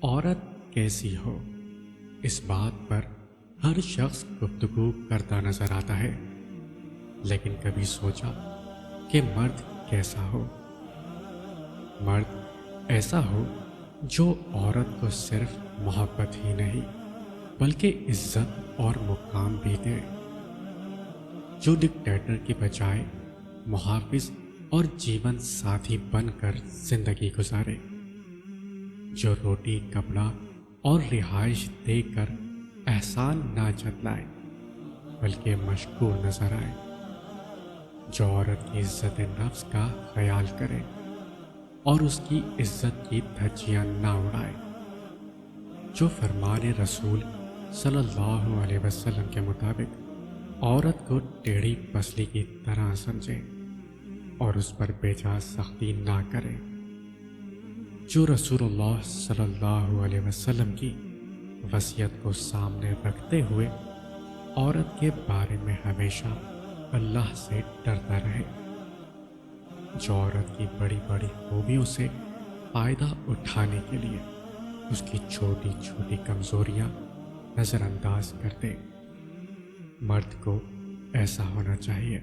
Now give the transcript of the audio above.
عورت کیسی ہو، اس بات پر ہر شخص گفتگو کرتا نظر آتا ہے، لیکن کبھی سوچا کہ مرد کیسا ہو؟ مرد ایسا ہو جو عورت کو صرف محبت ہی نہیں بلکہ عزت اور مقام بھی دے، جو ڈکٹیٹر کی بجائے محافظ اور جیون ساتھی بن کر زندگی گزارے، جو روٹی، کپڑا اور رہائش دے کر احسان نہ جتلائے بلکہ مشکور نظر آئے، جو عورت کی عزت نفس کا خیال کرے اور اس کی عزت کی دھجیاں نہ اڑائے، جو فرمان رسول صلی اللہ علیہ وسلم کے مطابق عورت کو ٹیڑھی پسلی کی طرح سمجھے اور اس پر بےجا سختی نہ کرے، جو رسول اللہ صلی اللہ علیہ وسلم کی وصیت کو سامنے رکھتے ہوئے عورت کے بارے میں ہمیشہ اللہ سے ڈرتا رہے، جو عورت کی بڑی بڑی خوبیوں سے فائدہ اٹھانے کے لیے اس کی چھوٹی چھوٹی کمزوریاں نظر انداز کر دے۔ مرد کو ایسا ہونا چاہیے